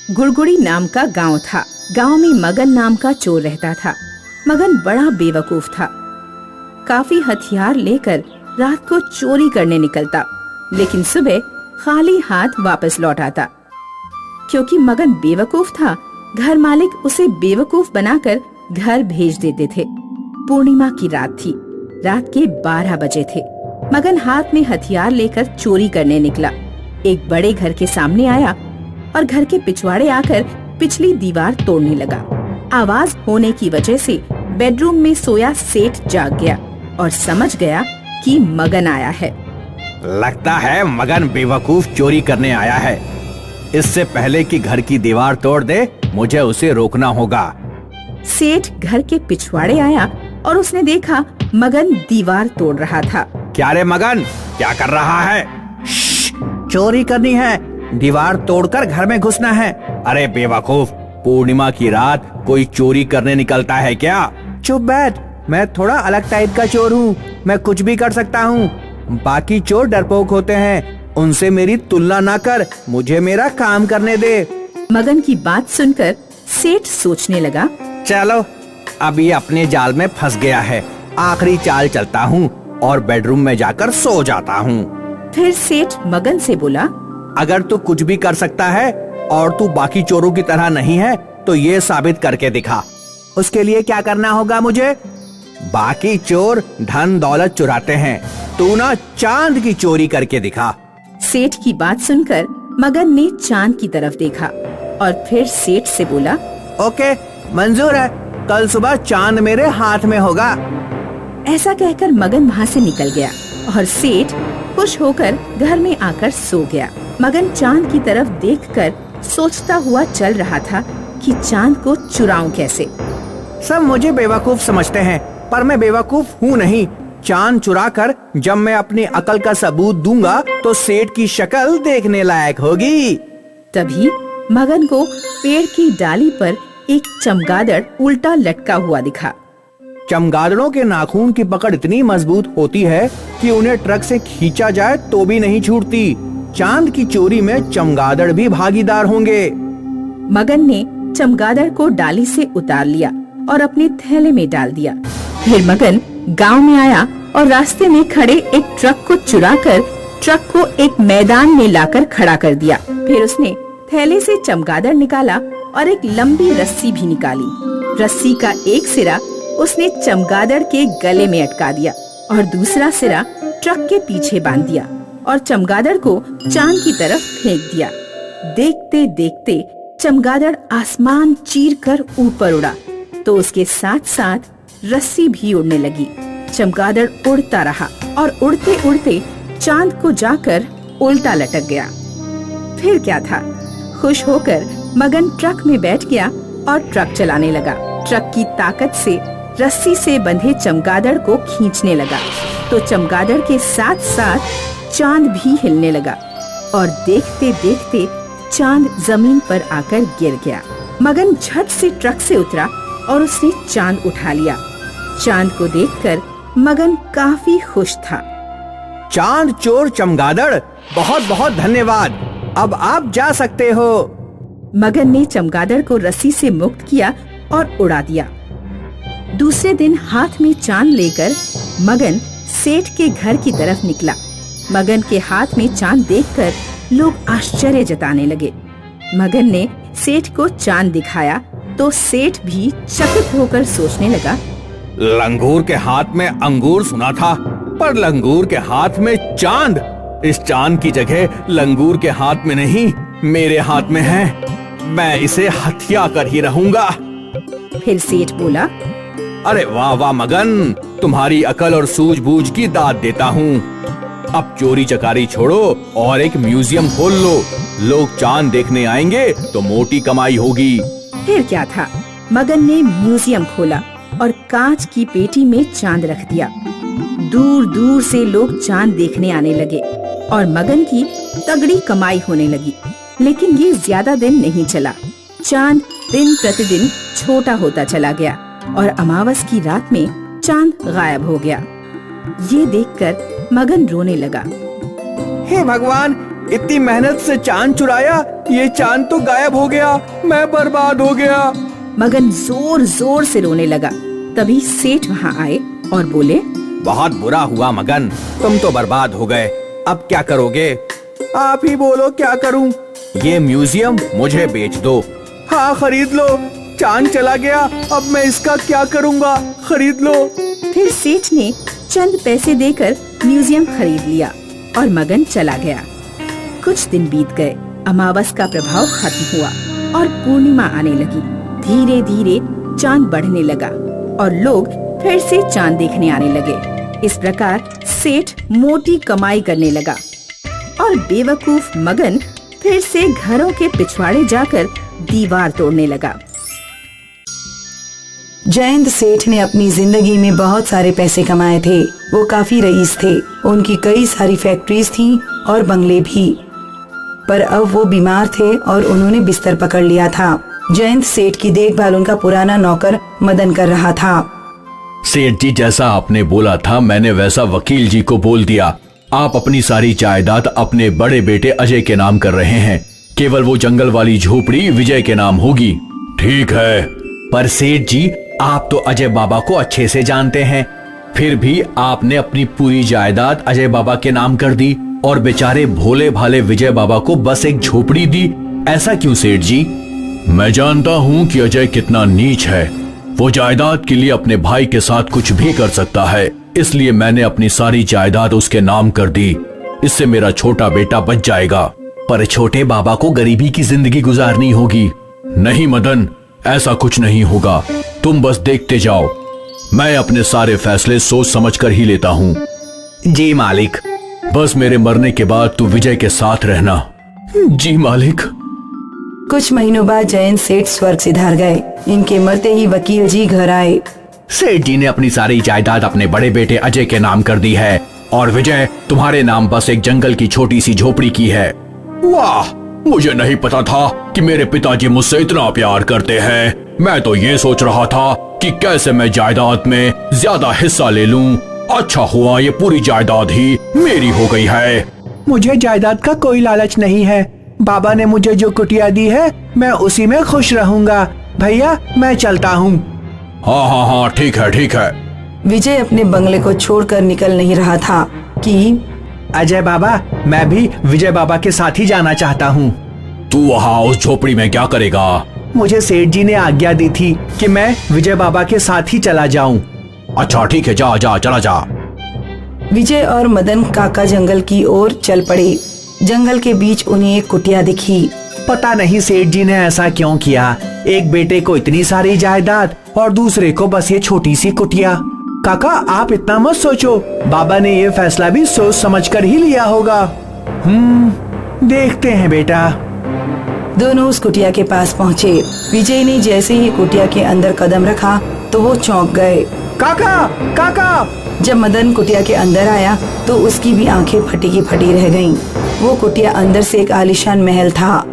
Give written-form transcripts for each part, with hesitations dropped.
गुड़गुड़ी नाम का गांव था। गांव में मगन नाम का चोर रहता था। मगन बड़ा बेवकूफ था। काफी हथियार लेकर रात को चोरी करने निकलता, लेकिन सुबह खाली हाथ वापस लौट आता। क्योंकि मगन बेवकूफ था, घर मालिक उसे बेवकूफ बनाकर घर भेज देते थे। पूर्णिमा की रात थी। रात के 12 बजे थे। मगन हाथ में हथियार लेकर चोरी करने निकला। एक बड़े घर के सामने आया और घर के पिछवाड़े आकर पिछली दीवार तोड़ने लगा। आवाज होने की वजह से बेडरूम में सोया सेठ जाग गया और समझ गया कि मगन आया है। लगता है मगन बेवकूफ चोरी करने आया है। इससे पहले कि घर की दीवार तोड़ दे, मुझे उसे रोकना होगा। सेठ घर के पिछवाड़े आया और उसने देखा मगन दीवार तोड़ रहा था। क्या रे मगन, क्या कर रहा है? चोरी करनी है, दीवार तोड़कर घर में घुसना है। अरे बेवकूफ, पूर्णिमा की रात कोई चोरी करने निकलता है क्या? चुप बैठ, मैं थोड़ा अलग टाइप का चोर हूँ। मैं कुछ भी कर सकता हूँ। बाकी चोर डरपोक होते हैं, उनसे मेरी तुलना ना कर। मुझे मेरा काम करने दे। मगन की बात सुनकर सेठ सोचने लगा, चलो अब ये अपने जाल में फंस गया है। आखिरी चाल चलता हूँ और बेडरूम में जाकर सो जाता हूँ। फिर सेठ मगन से बोला, अगर तू कुछ भी कर सकता है और तू बाकी चोरों की तरह नहीं है, तो ये साबित करके दिखा। उसके लिए क्या करना होगा मुझे? बाकी चोर धन दौलत चुराते हैं, तू ना चांद की चोरी करके दिखा। सेठ की बात सुनकर मगन ने चांद की तरफ देखा और फिर सेठ से बोला, ओके, मंजूर है। कल सुबह चांद मेरे हाथ में होगा। ऐसा कहकर मगन वहाँ से निकल गया और सेठ खुश होकर घर में आकर सो गया। मगन चांद की तरफ देखकर सोचता हुआ चल रहा था कि चांद को चुराऊं कैसे। सब मुझे बेवकूफ समझते हैं, पर मैं बेवकूफ हूँ नहीं। चांद चुराकर जब मैं अपनी अकल का सबूत दूंगा, तो सेठ की शक्ल देखने लायक होगी। तभी मगन को पेड़ की डाली पर एक चमगादड़ उल्टा लटका हुआ दिखा। चमगादड़ों के नाखून की पकड़ इतनी मजबूत होती है कि उन्हें ट्रक से खींचा जाए तो भी नहीं छूटती। चांद की चोरी में चमगादड़ भी भागीदार होंगे। मगन ने चमगादड़ को डाली से उतार लिया और अपने थैले में डाल दिया। फिर मगन गांव में आया और रास्ते में खड़े एक ट्रक को चुराकर ट्रक को एक मैदान में लाकर खड़ा कर दिया। फिर उसने थैले से चमगादड़ निकाला और एक लंबी रस्सी भी निकाली। रस्सी का एक सिरा उसने चमगादड़ के गले में अटका दिया और दूसरा सिरा ट्रक के पीछे बांध दिया और चमगादड़ को चांद की तरफ फेंक दिया। देखते देखते चमगादड़ आसमान चीरकर ऊपर उड़ा, तो उसके साथ साथ रस्सी भी उड़ने लगी। चमगादड़ उड़ता रहा और उड़ते उड़ते चांद को जाकर उल्टा लटक गया। फिर क्या था, खुश होकर मगन ट्रक में बैठ गया और ट्रक चलाने लगा। ट्रक की ताकत से रस्सी से बंधे चमगादड़ को खींचने लगा, तो चमगादड़ के साथ साथ चांद भी हिलने लगा और देखते देखते चांद जमीन पर आकर गिर गया। मगन झट से ट्रक से उतरा और उसने चांद उठा लिया। चांद को देखकर मगन काफी खुश था। चांद चोर चमगादड़, बहुत बहुत धन्यवाद। अब आप जा सकते हो। मगन ने चमगादड़ को रस्सी से मुक्त किया और उड़ा दिया। दूसरे दिन हाथ में चांद लेकर मगन सेठ के घर की तरफ निकला। मगन के हाथ में चांद देखकर लोग आश्चर्य जताने लगे। मगन ने सेठ को चांद दिखाया तो सेठ भी चकित होकर सोचने लगा, लंगूर के हाथ में अंगूर सुना था, पर लंगूर के हाथ में चांद। इस चांद की जगह लंगूर के हाथ में नहीं, मेरे हाथ में है। मैं इसे हथिया कर ही रहूंगा। फिर सेठ बोला, अरे वाह वाह मगन, तुम्हारी अकल और सूझबूझ की दाद देता हूँ। अब चोरी चकारी छोड़ो और एक म्यूजियम खोल लो। लोग चांद देखने आएंगे तो मोटी कमाई होगी। फिर क्या था, मगन ने म्यूजियम खोला और कांच की पेटी में चांद रख दिया। दूर दूर से लोग चांद देखने आने लगे और मगन की तगड़ी कमाई होने लगी। लेकिन ये ज्यादा दिन नहीं चला। चांद दिन प्रतिदिन छोटा होता चला गया और अमावस की रात में चांद गायब हो गया। ये देखकर मगन रोने लगा। हे भगवान, इतनी मेहनत से चांद चुराया, ये चांद तो गायब हो गया, मैं बर्बाद हो गया। मगन जोर जोर से रोने लगा। तभी सेठ वहाँ आए और बोले, बहुत बुरा हुआ मगन, तुम तो बर्बाद हो गए। अब क्या करोगे? आप ही बोलो क्या करूं? ये म्यूजियम मुझे बेच दो। हाँ खरीद लो, चांद चला गया, अब मैं इसका क्या करूंगा? खरीद लो। फिर सेठ ने चंद पैसे देकर म्यूजियम खरीद लिया और मगन चला गया। कुछ दिन बीत गए, अमावस का प्रभाव खत्म हुआ और पूर्णिमा आने लगी। धीरे धीरे चांद बढ़ने लगा और लोग फिर से चांद देखने आने लगे। इस प्रकार सेठ मोटी कमाई करने लगा और बेवकूफ मगन फिर से घरों के पिछवाड़े जाकर दीवार तोड़ने लगा। जयंत सेठ ने अपनी जिंदगी में बहुत सारे पैसे कमाए थे। वो काफी रईस थे। उनकी कई सारी फैक्ट्रीज थीं और बंगले भी। पर अब वो बीमार थे और उन्होंने बिस्तर पकड़ लिया था। जयंत सेठ की देखभाल उनका पुराना नौकर मदन कर रहा था। सेठ जी, जैसा आपने बोला था मैंने वैसा वकील जी को बोल दिया। आप अपनी सारी जायदाद अपने बड़े बेटे अजय के नाम कर रहे हैं। केवल वो जंगल वाली झोपड़ी विजय के नाम होगी। ठीक है। पर सेठ जी, आप तो अजय बाबा को अच्छे से जानते हैं, फिर भी आपने अपनी पूरी जायदाद अजय बाबा के नाम कर दी और बेचारे भोले भाले विजय बाबा को बस एक झोपड़ी दी। ऐसा क्यों सेठ जी? मैं जानता हूँ कि अजय कितना नीच है। वो जायदाद के लिए अपने भाई के साथ कुछ भी कर सकता है, इसलिए मैंने अपनी सारी जायदाद उसके नाम कर दी। इससे मेरा छोटा बेटा बच जाएगा। पर छोटे बाबा को गरीबी की जिंदगी गुजारनी होगी। नहीं मदन, ऐसा कुछ नहीं होगा, तुम बस देखते जाओ। मैं अपने सारे फैसले सोच समझकर ही लेता हूँ। जी मालिक। बस मेरे मरने के बाद तू विजय के साथ रहना। जी मालिक। कुछ महीनों बाद जयंत सेठ स्वर्ग सिधार गए। इनके मरते ही वकील जी घर आए। सेठ जी ने अपनी सारी जायदाद अपने बड़े बेटे अजय के नाम कर दी है और विजय तुम्हारे नाम बस एक जंगल की छोटी सी झोपड़ी की है। वाह, मुझे नहीं पता था कि मेरे पिताजी मुझसे इतना प्यार करते हैं। मैं तो ये सोच रहा था कि कैसे मैं जायदाद में ज्यादा हिस्सा ले लूं। अच्छा हुआ ये पूरी जायदाद ही मेरी हो गई है। मुझे जायदाद का कोई लालच नहीं है। बाबा ने मुझे जो कुटिया दी है मैं उसी में खुश रहूंगा। भैया मैं चलता हूँ। हाँ हाँ हाँ, ठीक है ठीक है। विजय अपने बंगले को छोड़कर निकल नहीं रहा था कि अजय बाबा, मैं भी विजय बाबा के साथ ही जाना चाहता हूँ। तू वहाँ उस झोपड़ी में क्या करेगा? मुझे सेठ जी ने आज्ञा दी थी कि मैं विजय बाबा के साथ ही चला जाऊँ। अच्छा ठीक है, जा जा चला जा। विजय और मदन काका जंगल की ओर चल पड़े। जंगल के बीच उन्हें एक कुटिया दिखी। पता नहीं सेठ जी ने ऐसा क्यों किया। एक बेटे को इतनी सारी जायदाद और दूसरे को बस ये छोटी सी कुटिया। काका आप इतना मत सोचो, बाबा ने ये फैसला भी सोच समझकर ही लिया होगा। देखते हैं बेटा। दोनों उस कुटिया के पास पहुँचे। विजय ने जैसे ही कुटिया के अंदर कदम रखा तो वो चौंक गए। काका काका। जब मदन कुटिया के अंदर आया तो उसकी भी आंखें फटी की फटी रह गईं। वो कुटिया अंदर से एक आलीशान महल था।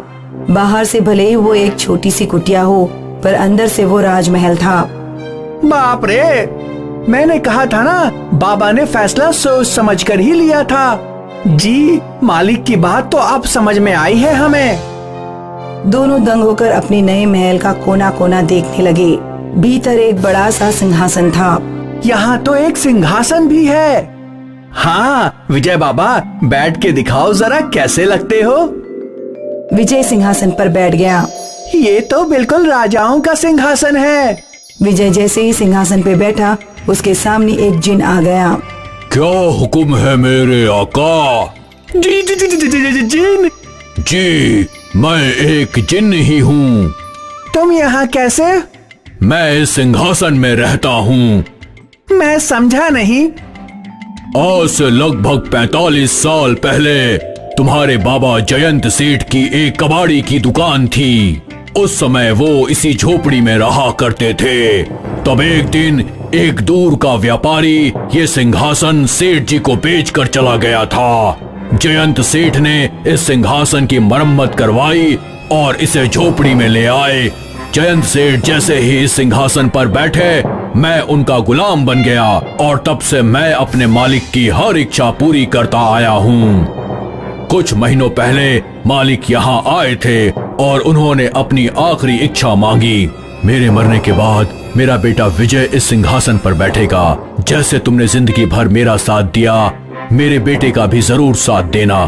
बाहर से भले ही वो एक छोटी सी कुटिया हो, पर अंदर से वो राजमहल था। बाप रे, मैंने कहा था ना, बाबा ने फैसला सोच समझकर ही लिया था। जी, मालिक की बात तो अब समझ में आई है हमें। दोनों दंग होकर अपने नए महल का कोना कोना देखने लगे। भीतर एक बड़ा सा सिंहासन था। यहाँ तो एक सिंहासन भी है। हाँ विजय बाबा, बैठ के दिखाओ जरा कैसे लगते हो। विजय सिंहासन पर बैठ गया। ये तो बिल्कुल राजाओं का सिंहासन है। विजय जैसे ही सिंहासन पे बैठा, उसके सामने एक जिन आ गया। क्या हुक्म है मेरे आका? जी जी जी जी जी जी जिन। जी, मैं एक जिन ही हूँ। तुम यहाँ कैसे? मैं इस सिंहासन में रहता हूँ। मैं समझा नहीं। आज से लगभग 45 साल पहले तुम्हारे बाबा जयंत सेठ की एक कबाड़ी की दुकान थी। उस समय वो इसी झोपड़ी में रहा करते थे। तब एक दिन एक दूर का व्यापारी ये सिंहासन सेठ जी को बेचकर चला गया था। जयंत सेठ ने इस सिंहासन की मरम्मत करवाई और इसे झोपड़ी में ले आए। जयंत सेठ जैसे ही इस सिंहासन पर बैठे, मैं उनका गुलाम बन गया और तब से मैं अपने मालिक की हर इच्छा पूरी करता आया हूँ। कुछ महीनों पहले मालिक यहाँ आए थे और उन्होंने अपनी आखिरी इच्छा मांगी। मेरे मरने के बाद मेरा बेटा विजय इस सिंहासन पर बैठेगा। जैसे तुमने जिंदगी भर मेरा साथ दिया, मेरे बेटे का भी जरूर साथ देना,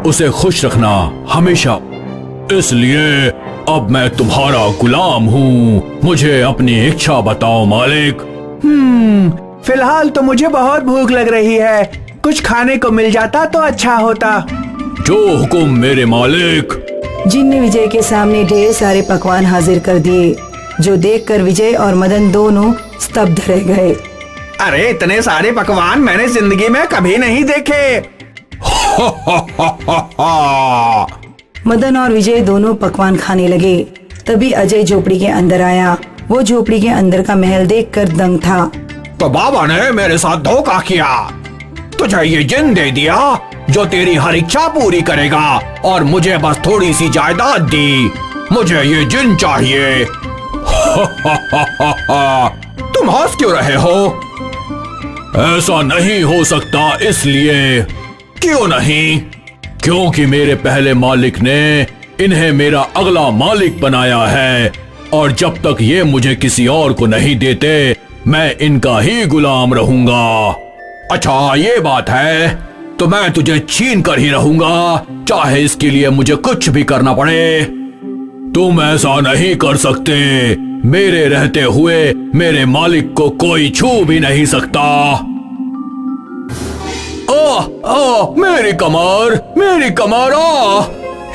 उसे खुश रखना हमेशा। इसलिए अब मैं तुम्हारा गुलाम हूँ। मुझे अपनी इच्छा बताओ मालिक। फिलहाल तो मुझे बहुत भूख लग रही है, कुछ खाने को मिल जाता तो अच्छा होता। जो हुकुम मेरे मालिक। जिन ने विजय के सामने ढेर सारे पकवान हाजिर कर दिए, जो देखकर विजय और मदन दोनों स्तब्ध रह गए। अरे इतने सारे पकवान मैंने जिंदगी में कभी नहीं देखे। मदन और विजय दोनों पकवान खाने लगे। तभी अजय झोपड़ी के अंदर आया। वो झोपड़ी के अंदर का महल देखकर दंग था। तो बाबा ने मेरे साथ धोखा किया, तुझे ये जिन दे दिया जो तेरी हर इच्छा पूरी करेगा, और मुझे बस थोड़ी सी जायदाद दी। मुझे ये जिन चाहिए। तुम हंस क्यों रहे हो? ऐसा नहीं हो सकता। इसलिए क्यों नहीं? क्योंकि मेरे पहले मालिक ने इन्हें मेरा अगला मालिक बनाया है, और जब तक ये मुझे किसी और को नहीं देते, मैं इनका ही गुलाम रहूंगा। अच्छा ये बात है, तो मैं तुझे छीन कर ही रहूंगा, चाहे इसके लिए मुझे कुछ भी करना पड़े। तुम ऐसा नहीं कर सकते। मेरे रहते हुए मेरे मालिक को कोई छू भी नहीं सकता। मेरी कमर, मेरी कमर।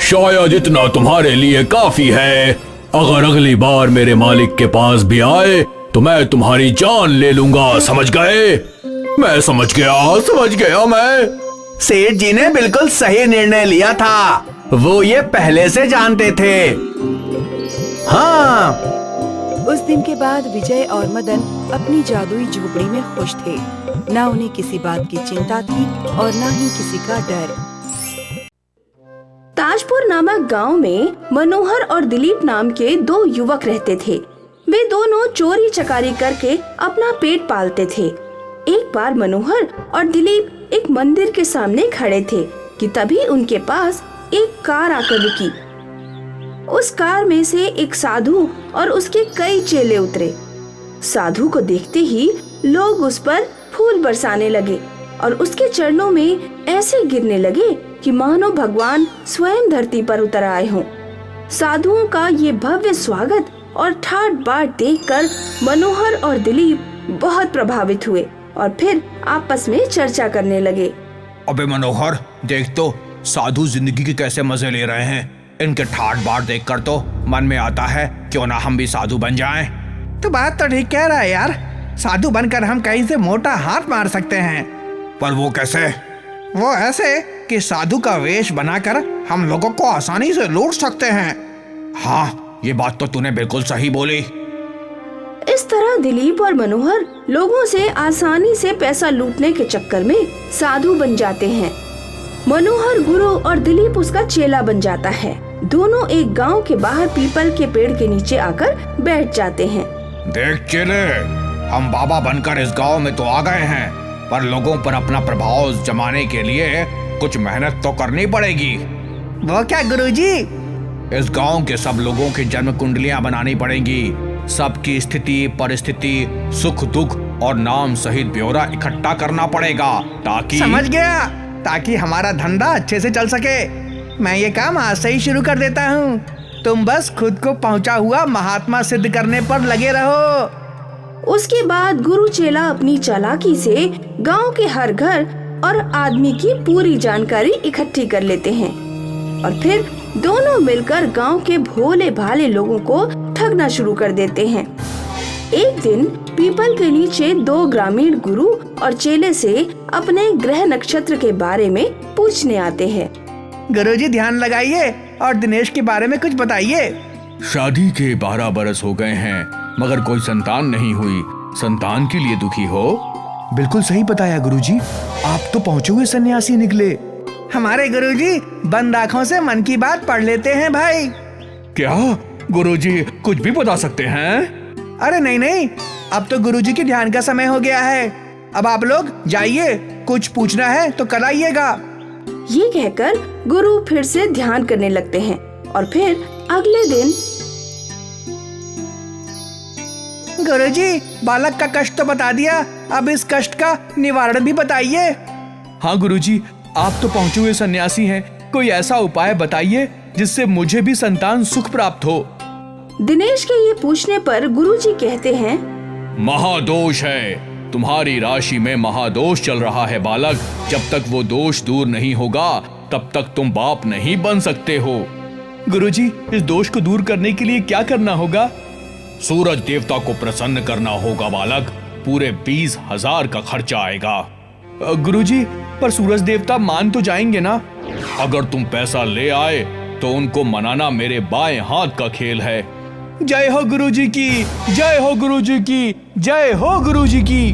शायद इतना तुम्हारे लिए काफी है। अगर अगली बार मेरे मालिक के पास भी आए तो मैं तुम्हारी जान ले लूंगा। समझ गए? मैं समझ गया मैं। सेठ जी ने बिल्कुल सही निर्णय लिया था, वो ये पहले से जानते थे। हाँ। उस दिन के बाद विजय और मदन अपनी जादुई झोपड़ी में खुश थे। ना उन्हें किसी बात की चिंता थी और ना ही किसी का डर। ताजपुर नामक गांव में मनोहर और दिलीप नाम के दो युवक रहते थे। वे दोनों चोरी चकारी करके अपना पेट पालते थे। एक बार मनोहर और दिलीप एक मंदिर के सामने खड़े थे कि तभी उनके पास एक कार आकर रुकी। उस कार में से एक साधु और उसके कई चेले उतरे। साधु को देखते ही लोग उस पर फूल बरसाने लगे और उसके चरणों में ऐसे गिरने लगे कि मानो भगवान स्वयं धरती पर उतर आए हों। साधुओं का ये भव्य स्वागत और ठाट बाट देखकर मनोहर और दिलीप बहुत प्रभावित हुए और फिर आपस में चर्चा करने लगे। अबे मनोहर, देख तो साधु जिंदगी के कैसे मजे ले रहे हैं। इनके ठाट बाट देखकर तो मन में आता है क्यों ना हम भी साधु बन जाएं। तो बात तो ठीक कह रहा है यार, साधु बनकर हम कहीं से मोटा हाथ मार सकते हैं। पर वो कैसे? वो ऐसे कि साधु का वेश बनाकर हम लोगों को आसानी से लूट सकते हैं। हाँ, ये बात तो तूने बिल्कुल सही बोली। इस तरह दिलीप और मनोहर लोगों से आसानी से पैसा लूटने के चक्कर में साधु बन जाते हैं। मनोहर गुरु और दिलीप उसका चेला बन जाता है। दोनों एक गांव के बाहर पीपल के पेड़ के नीचे आकर बैठ जाते हैं। देख चेले, हम बाबा बनकर इस गांव में तो आ गए हैं, पर लोगों पर अपना प्रभाव जमाने के लिए कुछ मेहनत तो करनी पड़ेगी। वो क्या गुरुजी? इस गांव के सब लोगों की जन्म कुंडलियां बनानी पड़ेंगी। सबकी स्थिति, परिस्थिति, सुख दुख और नाम सहित ब्यौरा इकट्ठा करना पड़ेगा ताकि। समझ गया, ताकि हमारा धंधा अच्छे से चल सके। मैं ये काम आज से ही शुरू कर देता हूँ। तुम बस खुद को पहुँचा हुआ महात्मा सिद्ध करने पर लगे रहो। उसके बाद गुरु चेला अपनी चालाकी से गांव के हर घर और आदमी की पूरी जानकारी इकट्ठी कर लेते हैं और फिर दोनों मिलकर गांव के भोले भाले लोगों को ठगना शुरू कर देते हैं। एक दिन पीपल के नीचे दो ग्रामीण गुरु और चेले से अपने ग्रह नक्षत्र के बारे में पूछने आते हैं। गुरुजी ध्यान लगाइए और दिनेश के बारे में कुछ बताइए। शादी के 12 बरस हो गए हैं मगर कोई संतान नहीं हुई। संतान के लिए दुखी हो? बिल्कुल सही बताया गुरुजी, आप तो पहुँचे हुए सन्यासी निकले। हमारे गुरुजी बंद आँखों से मन की बात पढ़ लेते हैं भाई। क्या गुरुजी कुछ भी बता सकते हैं? अरे नहीं, अब तो गुरुजी के ध्यान का समय हो गया है। अब आप लोग जाइए, कुछ पूछना है तो कराइएगा। ये कहकर गुरु फिर से ध्यान करने लगते हैं और फिर अगले दिन गुरुजी, बालक का कष्ट तो बता दिया, अब इस कष्ट का निवारण भी बताइए। हाँ गुरुजी, आप तो पहुँचे हुए सन्यासी हैं, कोई ऐसा उपाय बताइए जिससे मुझे भी संतान सुख प्राप्त हो। दिनेश के ये पूछने पर गुरुजी कहते हैं, महादोष है, तुम्हारी राशि में महादोष चल रहा है बालक। जब तक वो दोष दूर नहीं होगा तब तक तुम बाप नहीं बन सकते हो। गुरुजी, इस दोष को दूर करने के लिए क्या करना होगा? सूरज देवता को प्रसन्न करना होगा बालक, पूरे 20,000 का खर्चा आएगा। गुरुजी, पर सूरज देवता मान तो जाएंगे ना? अगर तुम पैसा ले आए तो उनको मनाना मेरे बाएं हाथ का खेल है। जय हो गुरुजी की, जय हो गुरुजी की, जय हो गुरुजी की।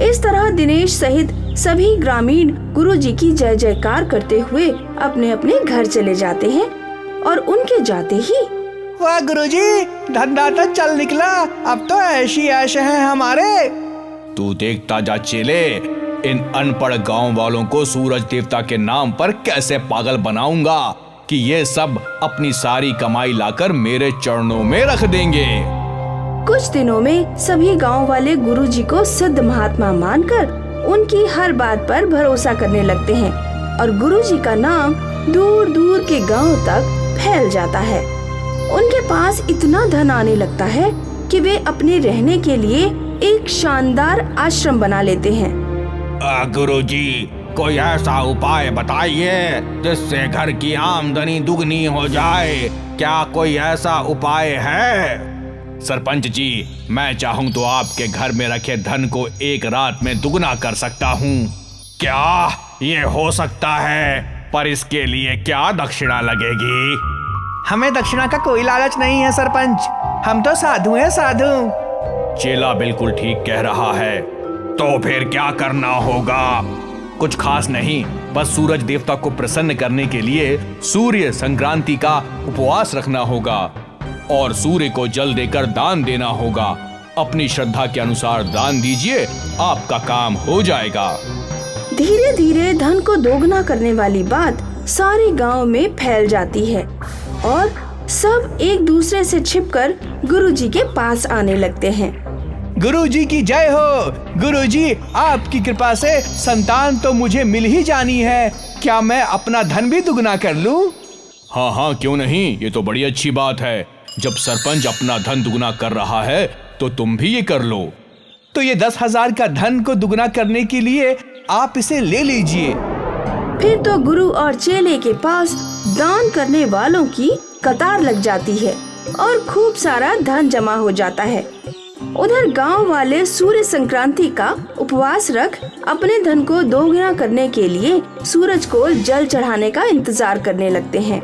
इस तरह दिनेश सहित सभी ग्रामीण गुरुजी की जय जयकार करते हुए अपने अपने घर चले जाते हैं और उनके जाते ही, वाह गुरुजी, धनदाता चल निकला, अब तो ऐशी ऐश है हमारे। तू देखता जा चेले, इन अनपढ़ गांव वालों को सूरज देवता के नाम पर कैसे पागल बनाऊंगा कि ये सब अपनी सारी कमाई लाकर मेरे चरणों में रख देंगे। कुछ दिनों में सभी गांव वाले गुरुजी को सिद्ध महात्मा मानकर उनकी हर बात पर भरोसा करने लगते हैं और गुरुजी का नाम दूर दूर के गांव तक फैल जाता है। उनके पास इतना धन आने लगता है कि वे अपने रहने के लिए एक शानदार आश्रम बना लेते हैं। गुरुजी, कोई ऐसा उपाय बताइए जिससे घर की आमदनी दुगनी हो जाए। क्या कोई ऐसा उपाय है? सरपंच जी, मैं चाहूँ तो आपके घर में रखे धन को एक रात में दुगना कर सकता हूँ। क्या ये हो सकता है? पर इसके लिए क्या दक्षिणा लगेगी? हमें दक्षिणा का कोई लालच नहीं है सरपंच, हम तो साधु हैं, साधु। चेला बिल्कुल ठीक कह रहा है। तो फिर क्या करना होगा? कुछ खास नहीं, बस सूरज देवता को प्रसन्न करने के लिए सूर्य संक्रांति का उपवास रखना होगा और सूर्य को जल देकर दान देना होगा। अपनी श्रद्धा के अनुसार दान दीजिए, आपका काम हो जाएगा। धीरे धीरे धन को दोगुना करने वाली बात सारे गांव में फैल जाती है और सब एक दूसरे से छिपकर गुरुजी के पास आने लगते हैं। गुरुजी की जय हो। गुरुजी, आपकी कृपा से संतान तो मुझे मिल ही जानी है, क्या मैं अपना धन भी दुगना कर लूं? हाँ हाँ, क्यों नहीं, ये तो बड़ी अच्छी बात है। जब सरपंच अपना धन दुगना कर रहा है तो तुम भी ये कर लो। तो ये 10,000 का धन को दुगना करने के लिए आप इसे ले लीजिए। फिर तो गुरु और चेले के पास दान करने वालों की कतार लग जाती है और खूब सारा धन जमा हो जाता है। उधर गांव वाले सूर्य संक्रांति का उपवास रख अपने धन को दोगुना करने के लिए सूरज को जल चढ़ाने का इंतजार करने लगते हैं,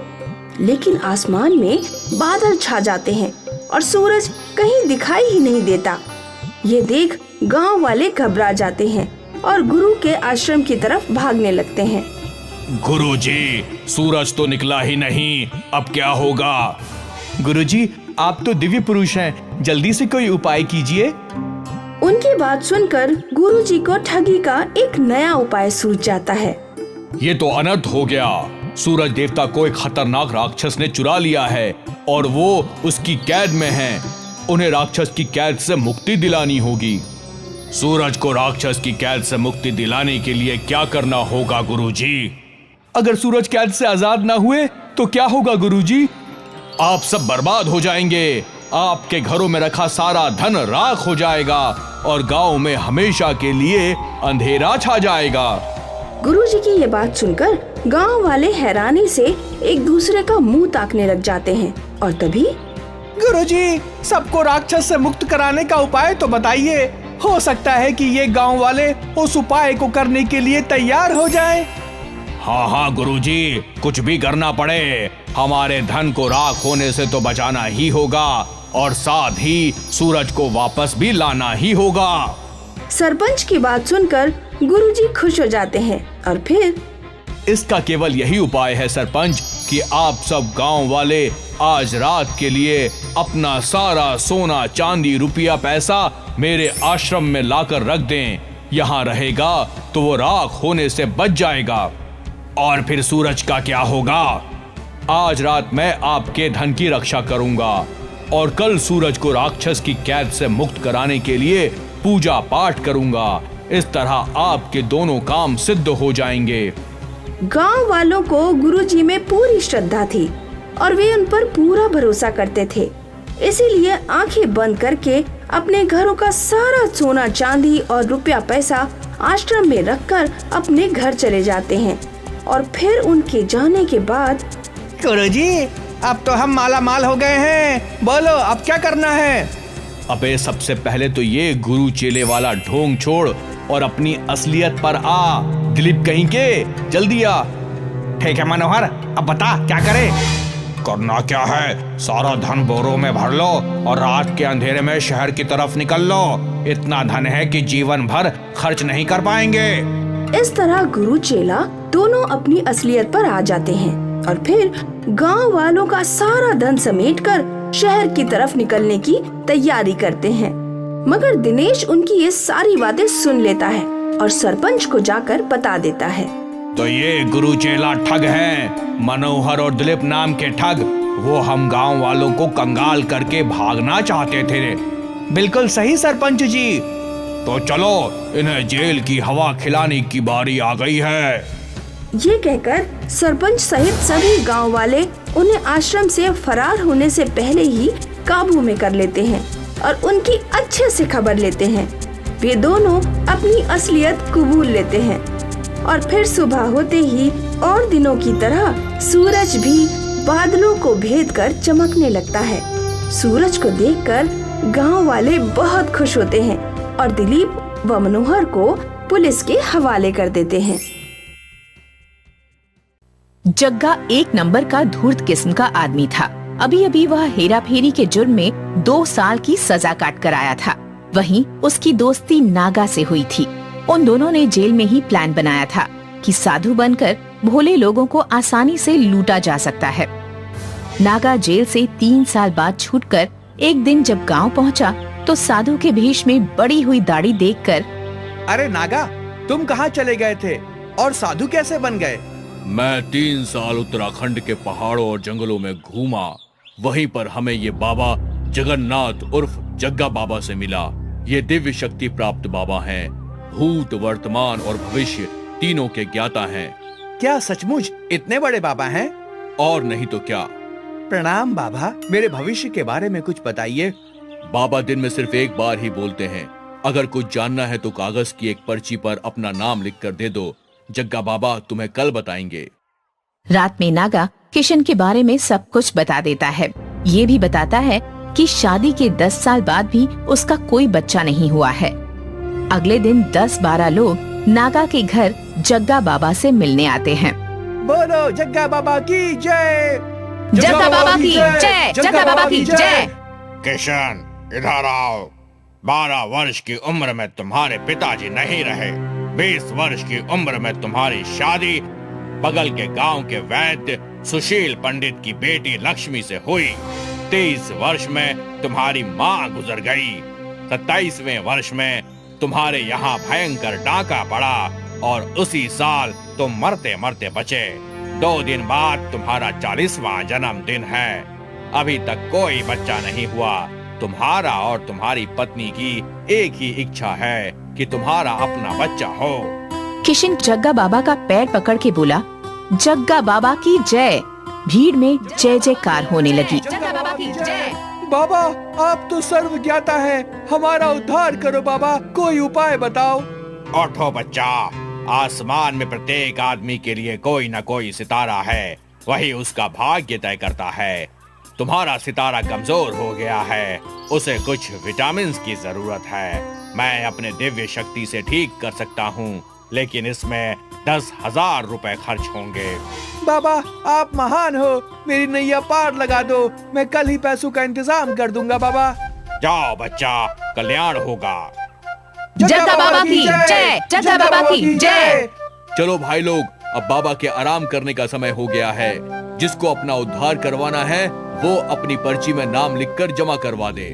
लेकिन आसमान में बादल छा जाते हैं और सूरज कहीं दिखाई ही नहीं देता। ये देख गांव वाले घबरा जाते हैं और गुरु के आश्रम की तरफ भागने लगते हैं। गुरुजी, सूरज तो निकला ही नहीं, अब क्या होगा? गुरुजी, आप तो दिव्य पुरुष हैं, जल्दी से कोई उपाय कीजिए। उनकी बात सुनकर गुरुजी को ठगी का एक नया उपाय सूझ जाता है। ये तो अनर्थ हो गया। सूरज देवता को एक खतरनाक राक्षस ने चुरा लिया है और वो उसकी कैद में है। उन्हें राक्षस की कैद से मुक्ति दिलानी होगी। सूरज को राक्षस की कैद से मुक्ति दिलाने के लिए क्या करना होगा गुरुजी? अगर सूरज कैद से आजाद ना हुए तो क्या होगा गुरुजी? आप सब बर्बाद हो जाएंगे। आपके घरों में रखा सारा धन राख हो जाएगा और गांव में हमेशा के लिए अंधेरा छा जाएगा। गुरुजी की ये बात सुनकर गांव वाले हैरानी से एक दूसरे का मुंह ताकने लग जाते हैं और तभी गुरुजी, सबको राक्षस से मुक्त कराने का उपाय तो बताइए। हो सकता है कि ये गांव वाले उस उपाय को करने के लिए तैयार हो जाएं। हाँ हाँ गुरुजी, कुछ भी करना पड़े, हमारे धन को राख होने से तो बचाना ही होगा और साथ ही सूरज को वापस भी लाना ही होगा। सरपंच की बात सुनकर गुरुजी खुश हो जाते हैं और फिर इसका केवल यही उपाय है सरपंच कि आप सब गांव वाले आज रात के लिए अपना सारा सोना चांदी रुपया पैसा मेरे आश्रम में लाकर रख दें। यहाँ रहेगा तो वो राख होने से बच जाएगा। और फिर सूरज का क्या होगा? आज रात मैं आपके धन की रक्षा करूंगा और कल सूरज को राक्षस की कैद से मुक्त कराने के लिए पूजा पाठ करूंगा। इस तरह आपके दोनों काम सिद्ध हो जाएंगे। गांव वालों को गुरुजी में पूरी श्रद्धा थी और वे उन पर पूरा भरोसा करते थे। इसीलिए आंखें बंद करके अपने घरों का सारा सोना चांदी और रुपया पैसा आश्रम में रखकर अपने घर चले जाते हैं। और फिर उनके जाने के बाद गुरुजी, अब तो हम माला माल हो गए हैं, बोलो अब क्या करना है? अबे सबसे पहले तो ये गुरु चेले वाला ढोंग छोड़ और अपनी असलियत पर आ। दिलीप कहीं के, जल्दी आ। ठीक है मनोहर, अब बता क्या करें? करना क्या है, सारा धन बोरों में भर लो और रात के अंधेरे में शहर की तरफ निकल लो। इतना धन है कि जीवन भर खर्च नहीं कर पाएंगे। इस तरह गुरु चेला दोनों अपनी असलियत पर आ जाते हैं और फिर गांव वालों का सारा धन समेटकर शहर की तरफ निकलने की तैयारी करते हैं। मगर दिनेश उनकी ये सारी बातें सुन लेता है और सरपंच को जाकर बता देता है। तो ये गुरु चेला ठग हैं, मनोहर और दिलीप नाम के ठग। वो हम गांव वालों को कंगाल करके भागना चाहते थे। बिल्कुल सही सरपंच जी। तो चलो, इन्हें जेल की हवा खिलाने की बारी आ गई है। ये कहकर सरपंच सहित सभी गांव वाले उन्हें आश्रम से फरार होने से पहले ही काबू में कर लेते हैं और उनकी अच्छे से खबर लेते हैं। वे दोनों अपनी असलियत कबूल लेते हैं और फिर सुबह होते ही और दिनों की तरह सूरज भी बादलों को भेद कर चमकने लगता है। सूरज को देखकर गांव वाले बहुत खुश होते हैं और दिलीप व मनोहर को पुलिस के हवाले कर देते हैं। जग्गा एक नंबर का धूर्त किस्म का आदमी था। अभी अभी वह हेरा फेरी के जुर्म में 2 साल की सजा काट कर आया था। वहीं उसकी दोस्ती नागा से हुई थी। उन दोनों ने जेल में ही प्लान बनाया था कि साधु बनकर भोले लोगों को आसानी से लूटा जा सकता है। नागा जेल से 3 साल बाद छूटकर एक दिन जब गांव पहुंचा तो साधु के भेष में बड़ी हुई दाढ़ी देखकर, अरे नागा, तुम कहाँ चले गए थे और साधु कैसे बन गए? मैं 3 साल उत्तराखंड के पहाड़ों और जंगलों में घूमा। वहीं पर हमें ये बाबा जगन्नाथ उर्फ जग्गा बाबा से मिला। ये दिव्य शक्ति प्राप्त बाबा हैं। भूत, वर्तमान और भविष्य तीनों के ज्ञाता हैं। क्या सचमुच इतने बड़े बाबा हैं? और नहीं तो क्या। प्रणाम बाबा, मेरे भविष्य के बारे में कुछ बताइए। बाबा दिन में सिर्फ एक बार ही बोलते हैं। अगर कुछ जानना है तो कागज की एक पर्ची पर अपना नाम लिख कर दे दो। जग्गा बाबा तुम्हें कल बताएंगे। रात में नागा किशन के बारे में सब कुछ बता देता है। ये भी बताता है कि शादी के 10 साल बाद भी उसका कोई बच्चा नहीं हुआ है। अगले दिन 10-12 लोग नागा के घर जग्गा बाबा से मिलने आते हैं। बोलो जग्गा बाबा की जय। जग्गा बाबा की जय, जग्गा बाबा की जय। किशन, इधर आओ। 12 वर्ष की उम्र में तुम्हारे पिताजी नहीं रहे। 20 वर्ष की उम्र में तुम्हारी शादी बगल के गांव के वैद्य सुशील पंडित की बेटी लक्ष्मी से हुई। 23 वर्ष में तुम्हारी माँ गुजर गई। 27वें वर्ष में तुम्हारे यहाँ भयंकर डाका पड़ा और उसी साल तुम मरते मरते बचे। 2 दिन बाद तुम्हारा 40वां जन्मदिन है। अभी तक कोई बच्चा नहीं हुआ। तुम्हारा और तुम्हारी पत्नी की एक ही इच्छा है कि तुम्हारा अपना बच्चा हो। किशन जग्गा बाबा का पैर पकड़ के बोला, जग्गा बाबा की जय। भीड़ में जय जयकार होने लगी। जग्गा बाबा की जय। बाबा, आप तो सर्व ज्ञाता है, हमारा उद्धार करो बाबा, कोई उपाय बताओ। उठो बच्चा, आसमान में प्रत्येक आदमी के लिए कोई न कोई सितारा है। वही उसका भाग्य तय करता है। तुम्हारा सितारा कमजोर हो गया है, उसे कुछ विटामिन की जरूरत है। मैं अपने दिव्य शक्ति से ठीक कर सकता हूँ, लेकिन इसमें 10,000 रुपए खर्च होंगे। बाबा, आप महान हो, मेरी नैया पार लगा दो। मैं कल ही पैसों का इंतजाम कर दूंगा बाबा। जाओ बच्चा, कल्याण होगा। जग्गा बाबा की जय, जग्गा बाबा की जय। चलो भाई लोग, अब बाबा के आराम करने का समय हो गया है। जिसको अपना उद्धार करवाना है वो अपनी पर्ची में नाम लिखकर जमा करवा दे।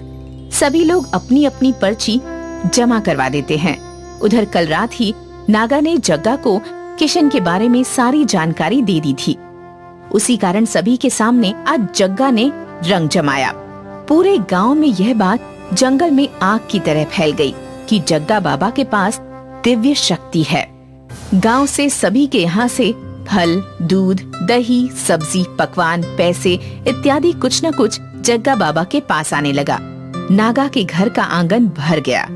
सभी लोग अपनी अपनी पर्ची जमा करवा देते हैं। उधर कल रात ही नागा ने जग्गा को किशन के बारे में सारी जानकारी दे दी थी। उसी कारण सभी के सामने आज जग्गा ने रंग जमाया। पूरे गांव में यह बात जंगल में आग की तरह फैल गई कि जग्गा बाबा के पास दिव्य शक्ति है। गांव से सभी के यहाँ से फल, दूध, दही, सब्जी, पकवान, पैसे इत्यादि कुछ न कुछ जग्गा बाबा के पास आने लगा। नागा के घर का आंगन भर गया।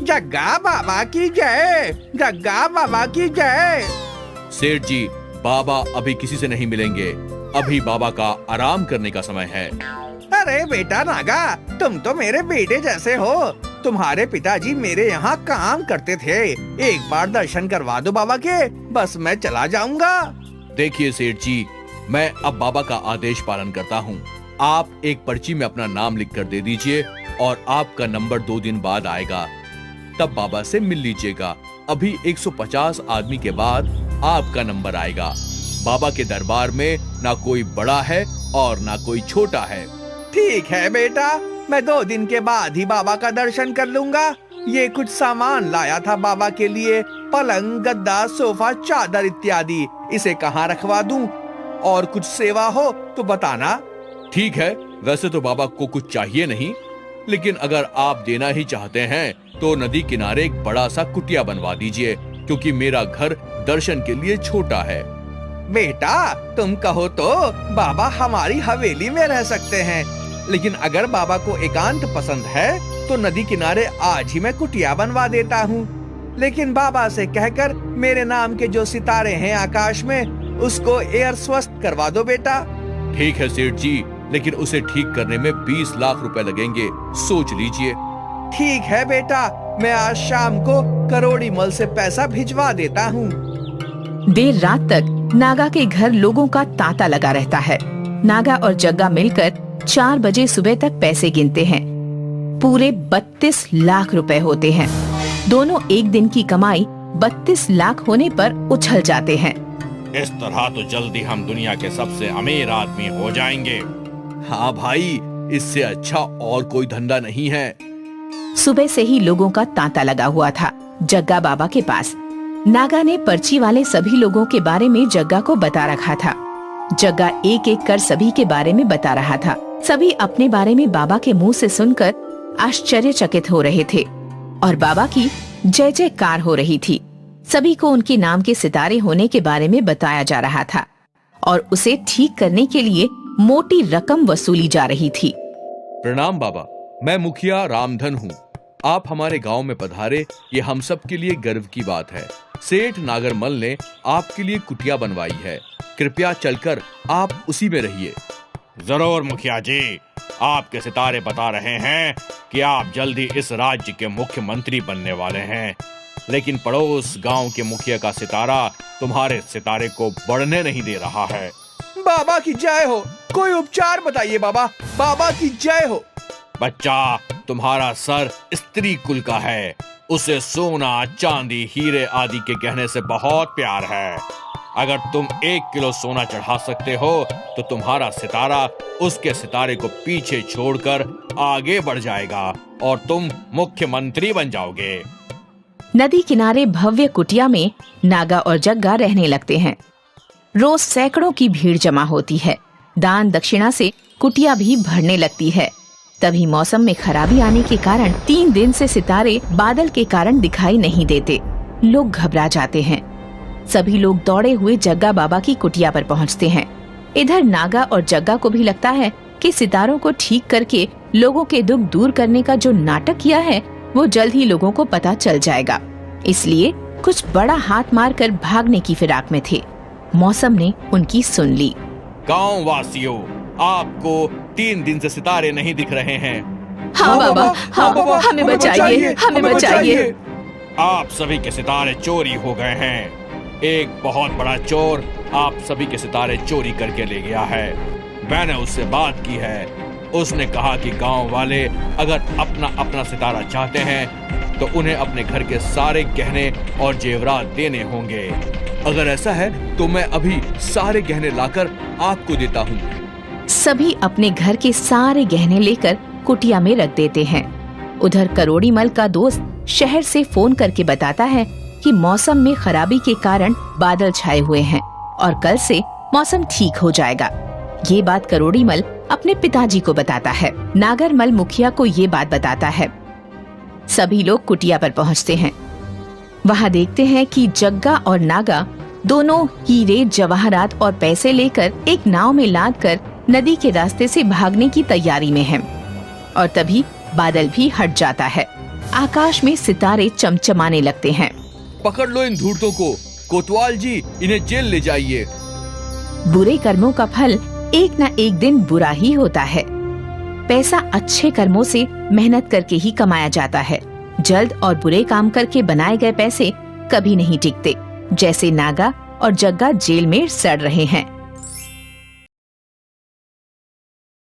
जग्गा बाबा की जय, जग्गा बाबा की जय। सेठ जी, बाबा अभी किसी से नहीं मिलेंगे। अभी बाबा का आराम करने का समय है। अरे बेटा नागा, तुम तो मेरे बेटे जैसे हो। तुम्हारे पिताजी मेरे यहाँ काम करते थे। एक बार दर्शन करवा दो बाबा के, बस मैं चला जाऊंगा। देखिए सेठ जी, मैं अब बाबा का आदेश पालन करता हूँ। आप एक पर्ची में अपना नाम लिख कर दे दीजिए और आपका नंबर 2 दिन बाद आएगा, तब बाबा से मिल लीजिएगा। अभी 150 आदमी के बाद आपका नंबर आएगा। बाबा के दरबार में ना कोई बड़ा है और ना कोई छोटा है। ठीक है बेटा, मैं 2 दिन के बाद ही बाबा का दर्शन कर लूंगा। ये कुछ सामान लाया था बाबा के लिए, पलंग, गद्दा, सोफा, चादर इत्यादि। इसे कहाँ रखवा दूं? और कुछ सेवा हो तो बताना। ठीक है, वैसे तो बाबा को कुछ चाहिए नहीं, लेकिन अगर आप देना ही चाहते हैं तो नदी किनारे एक बड़ा सा कुटिया बनवा दीजिए, क्योंकि मेरा घर दर्शन के लिए छोटा है। बेटा तुम कहो तो बाबा हमारी हवेली में रह सकते हैं, लेकिन अगर बाबा को एकांत पसंद है तो नदी किनारे आज ही मैं कुटिया बनवा देता हूँ। लेकिन बाबा से कहकर मेरे नाम के जो सितारे हैं आकाश में, उसको एयर स्वस्थ करवा दो बेटा। ठीक है सेठ जी, लेकिन उसे ठीक करने में 20 लाख रुपए लगेंगे, सोच लीजिए। ठीक है बेटा, मैं आज शाम को करोड़ी मल से पैसा भिजवा देता हूँ। देर रात तक नागा के घर लोगों का तांता लगा रहता है। नागा और जग्गा मिलकर 4 बजे सुबह तक पैसे गिनते हैं। पूरे 32 लाख रुपए होते हैं। दोनों एक दिन की कमाई 32 लाख होने पर उछल जाते हैं। इस तरह तो जल्दी हम दुनिया के सबसे अमीर आदमी हो जाएंगे। हाँ भाई, इससे अच्छा और कोई धंधा नहीं है। सुबह से ही लोगों का तांता लगा हुआ था जग्गा बाबा के पास। नागा ने पर्ची वाले सभी लोगों के बारे में जग्गा को बता रखा था। जग्गा एक एक कर सभी के बारे में बता रहा था। सभी अपने बारे में बाबा के मुंह से सुनकर आश्चर्यचकित हो रहे थे और बाबा की जय जयकार हो रही थी। सभी को उनके नाम के सितारे होने के बारे में बताया जा रहा था और उसे ठीक करने के लिए मोटी रकम वसूली जा रही थी। प्रणाम बाबा, मैं मुखिया रामधन हूँ। आप हमारे गांव में पधारे, ये हम सब के लिए गर्व की बात है। सेठ नागरमल ने आपके लिए कुटिया बनवाई है, कृपया चलकर आप उसी में रहिए। जरूर मुखिया जी, आपके सितारे बता रहे हैं कि आप जल्दी इस राज्य के मुख्यमंत्री बनने वाले हैं, लेकिन पड़ोस गांव के मुखिया का सितारा तुम्हारे सितारे को बढ़ने नहीं दे रहा है। बाबा की जय हो, कोई उपचार बताइए बाबा, बाबा की जय हो। बच्चा, तुम्हारा सर स्त्री कुल का है, उसे सोना, चांदी, हीरे आदि के गहने से बहुत प्यार है। अगर तुम 1 किलो सोना चढ़ा सकते हो तो तुम्हारा सितारा उसके सितारे को पीछे छोड़कर आगे बढ़ जाएगा और तुम मुख्यमंत्री बन जाओगे। नदी किनारे भव्य कुटिया में नागा और जग्गा रहने लगते हैं। रोज सैकड़ों की भीड़ जमा होती है। दान दक्षिणा से कुटिया भी भरने लगती है। तभी मौसम में खराबी आने के कारण 3 दिन से सितारे बादल के कारण दिखाई नहीं देते। लोग घबरा जाते हैं। सभी लोग दौड़े हुए जग्गा बाबा की कुटिया पर पहुंचते हैं। इधर नागा और जग्गा को भी लगता है कि सितारों को ठीक करके लोगों के दुख दूर करने का जो नाटक किया है वो जल्द ही लोगों को पता चल जाएगा, इसलिए कुछ बड़ा हाथ मारकर भागने की फिराक में थे। मौसम ने उनकी सुन ली। गांव वासियों, आपको 3 दिन से सितारे नहीं दिख रहे हैं। हाँ बाबा, हाँ, हमें बचाइए, हमें बचाइए। आप सभी के सितारे चोरी हो गए हैं। एक बहुत बड़ा चोर आप सभी के सितारे चोरी करके ले गया है। मैंने उससे बात की है। उसने कहा कि गांव वाले अगर अपना अपना सितारा चाहते हैं तो उन्हें अपने घर के सारे गहने और जेवरात देने होंगे। अगर ऐसा है तो मैं अभी सारे गहने लाकर आपको देता हूँ। सभी अपने घर के सारे गहने लेकर कुटिया में रख देते हैं। उधर करोड़ीमल का दोस्त शहर से फोन करके बताता है कि मौसम में खराबी के कारण बादल छाए हुए हैं और कल से मौसम ठीक हो जाएगा। ये बात करोड़ीमल अपने पिताजी को बताता है। नागरमल मुखिया को ये बात बताता है। सभी लोग कुटिया पर पहुंचते हैं। वहां देखते हैं कि जग्गा और नागा दोनों हीरे, जवाहरात और पैसे लेकर एक नाव में लादकर नदी के रास्ते से भागने की तैयारी में हैं। और तभी बादल भी हट जाता है। आकाश में सितारे चमचमाने लगते हैं। पकड़ लो इन धूर्तों को, कोतवाल जी, इन्हें जेल ले जाइए। बुरे कर्मों का फल एक न एक दिन बुरा ही होता है। पैसा अच्छे कर्मों से मेहनत करके ही कमाया जाता है। जल्द और बुरे काम करके बनाए गए पैसे कभी नहीं टिकते। जैसे नागा और जग्गा जेल में सड़ रहे हैं।